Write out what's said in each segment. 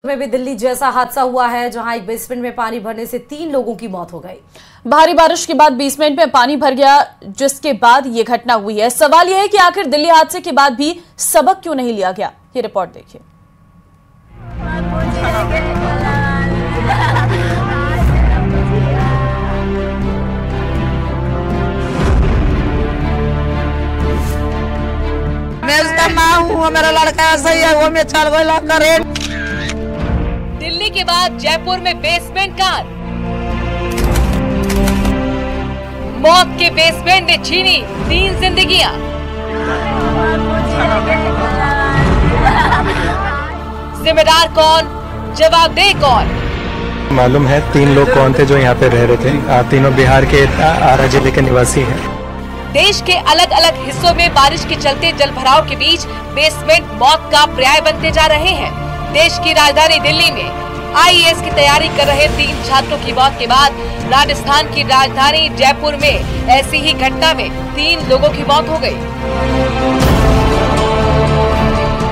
में भी दिल्ली जैसा हादसा हुआ है जहां एक बेसमेंट में पानी भरने से 3 लोगों की मौत हो गई। भारी बारिश के बाद बेसमेंट में पानी भर गया, जिसके बाद ये घटना हुई है। सवाल यह है कि आखिर दिल्ली हादसे के बाद भी सबक क्यों नहीं लिया गया। ये रिपोर्ट देखिए। मैं उसका माँ हूँ, मेरा लड़का सही है, वो मैं चल गई करे। दिल्ली के बाद जयपुर में बेसमेंट कार, मौत के बेसमेंट ने छीनी 3 जिंदगियां। जिम्मेदार कौन, जवाबदेह कौन? मालूम है 3 लोग कौन थे जो यहाँ पे रह रहे थे। तीनों बिहार के आरा जिले के निवासी हैं। देश के अलग अलग हिस्सों में बारिश के चलते जलभराव के बीच बेसमेंट मौत का पर्याय बनते जा रहे हैं। देश की राजधानी दिल्ली में आईएएस की तैयारी कर रहे 3 छात्रों की मौत के बाद राजस्थान की राजधानी जयपुर में ऐसी ही घटना में 3 लोगों की मौत हो गई।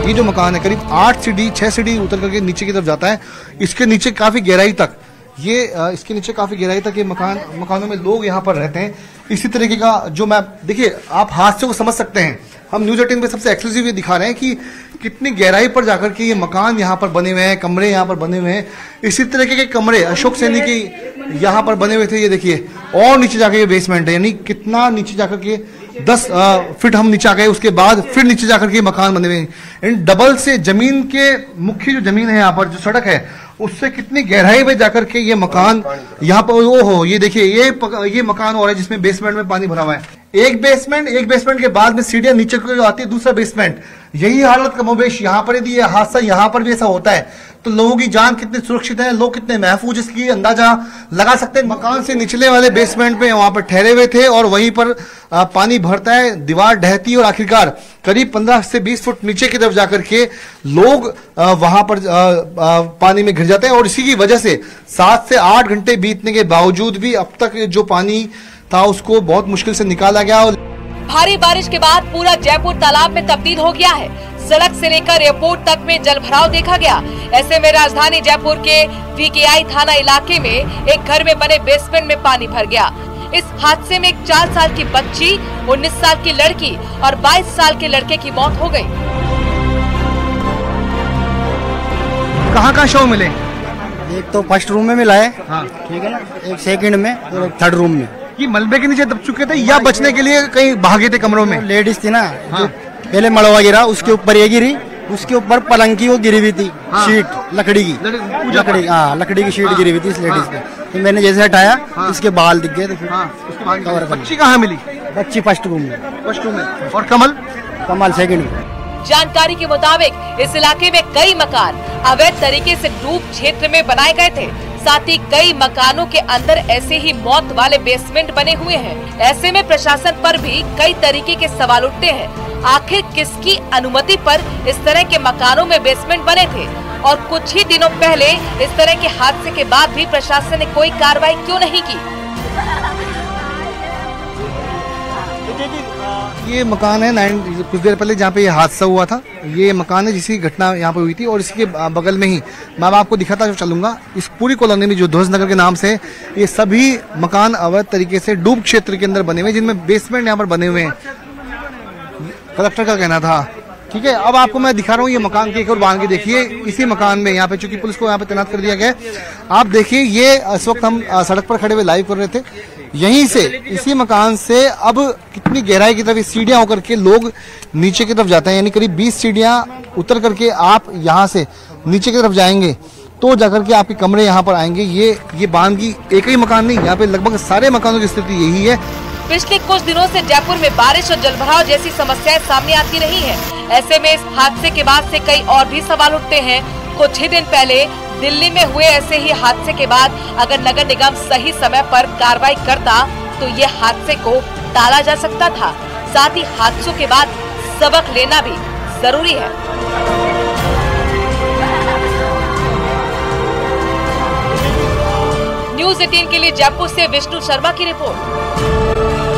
ये जो मकान है करीब 8 सीढ़ी 6 सीढ़ी उतर करके नीचे की तरफ जाता है। इसके नीचे काफी गहराई तक इसके नीचे काफी गहराई तक ये मकानों में लोग यहाँ पर रहते हैं। इसी तरीके का जो मैं देखिए आप हादसे को समझ सकते हैं। हम न्यूज 18 पे सबसे एक्सक्लूसिव ये दिखा रहे हैं कि कितनी गहराई पर जाकर के ये मकान यहाँ पर बने हुए हैं, कमरे यहाँ पर बने हुए हैं। इसी तरीके के कमरे अशोक सैनी के यहाँ पर बने हुए थे। ये देखिए और नीचे जाकर ये बेसमेंट है, यानी कितना नीचे जाकर के 10 फीट हम नीचे आ गए। उसके बाद फिर नीचे जाकर के मकान बने हुए हैं। डबल से जमीन के मुख्य जो जमीन है यहाँ पर जो सड़क है उससे कितनी गहराई में जाकर के ये मकान यहाँ पर ओहो ये देखिए ये मकान और है जिसमें बेसमेंट में पानी भरा हुआ है। एक बेसमेंट के बाद में सीढ़ियां नीचे को आती है, दूसरा बेसमेंट। यही हालत कमोबेश यहाँ पर यदि हादसा यहाँ पर भी ऐसा होता है तो लोगों की जान कितनी सुरक्षित है, लोग कितने महफूज, इसकी अंदाजा लगा सकते हैं। मकान से निचले वाले बेसमेंट में वहां पर ठहरे हुए थे और वहीं पर पानी भरता है, दीवार ढहती है और आखिरकार करीब 15 से 20 फुट नीचे की तरफ जाकर के लोग वहां पर पानी में घिर जाते हैं। और इसी की वजह से 7 से 8 घंटे बीतने के बावजूद भी अब तक जो पानी था उसको बहुत मुश्किल से निकाला गया। भारी बारिश के बाद पूरा जयपुर तालाब में तब्दील हो गया है। सड़क से लेकर एयरपोर्ट तक में जलभराव देखा गया। ऐसे में राजधानी जयपुर के वीकेआई थाना इलाके में एक घर में बने बेसमेंट में पानी भर गया। इस हादसे में एक 4 साल की बच्ची, 19 साल की लड़की और 22 साल के लड़के की मौत हो गई। कहाँ शव मिले? एक तो फर्स्ट रूम में मिला है, हाँ ठीक है ना, एक सेकंड में और एक थर्ड रूम में। ये मलबे के नीचे दब चुके थे या बचने के लिए कहीं भागे थे कमरों में? लेडीज थी ना, हाँ। पहले मड़वा गिरा, उसके ऊपर ये गिरी, उसके ऊपर पलंग की वो गिरी हुई थी, हाँ। शीट लकड़ी की, लकड़ी की शीट गिरी हुई थी इस लेडीज पे। तो मैंने जैसे हटाया इसके बाल दिख गए। बच्ची कहाँ मिली? बच्ची फर्स्ट रूम में। और कमल सेकंड में। जानकारी के मुताबिक इस इलाके में कई मकान अवैध तरीके से डूब क्षेत्र में बनाए गए थे। साथ ही कई मकानों के अंदर ऐसे ही मौत वाले बेसमेंट बने हुए हैं। ऐसे में प्रशासन पर भी कई तरीके के सवाल उठते हैं। आखिर किसकी अनुमति पर इस तरह के मकानों में बेसमेंट बने थे और कुछ ही दिनों पहले इस तरह के हादसे के बाद भी प्रशासन ने कोई कार्रवाई क्यों नहीं की? ये मकान है कुछ देर पहले जहाँ पे ये हादसा हुआ था। ये मकान है जिसकी घटना यहाँ पे हुई थी और इसके बगल में ही मैं आपको दिखाता चलूंगा। इस पूरी कॉलोनी में जो ध्वज नगर के नाम से ये सभी मकान अवैध तरीके से डूब क्षेत्र के अंदर बने हुए, जिनमें बेसमेंट यहाँ पर बने हुए हैं। कलेक्टर का कहना था, ठीक है। अब आपको मैं दिखा रहा हूँ ये मकान के एक और बांध के देखिए। इसी मकान में यहाँ पे चूंकि पुलिस को यहाँ पे तैनात कर दिया गया, आप देखिए ये इस वक्त हम सड़क पर खड़े हुए लाइव कर रहे थे। यहीं से इसी मकान से अब कितनी गहराई की तरफ सीढ़ियां होकर के लोग नीचे की तरफ जाते हैं, यानी करीब 20 सीढ़ियां उतर करके आप यहाँ से नीचे की तरफ जाएंगे तो जाकर के आपके कमरे यहाँ पर आएंगे। ये बांध की एक ही मकान नहीं, यहाँ पे लगभग सारे मकानों की स्थिति यही है। पिछले कुछ दिनों से जयपुर में बारिश और जलभराव जैसी समस्याएं सामने आती रही हैं। ऐसे में इस हादसे के बाद से कई और भी सवाल उठते हैं। कुछ ही दिन पहले दिल्ली में हुए ऐसे ही हादसे के बाद अगर नगर निगम सही समय पर कार्रवाई करता तो ये हादसे को टाला जा सकता था। साथ ही हादसों के बाद सबक लेना भी जरूरी है। न्यूज 18 के लिए जयपुर से विष्णु शर्मा की रिपोर्ट।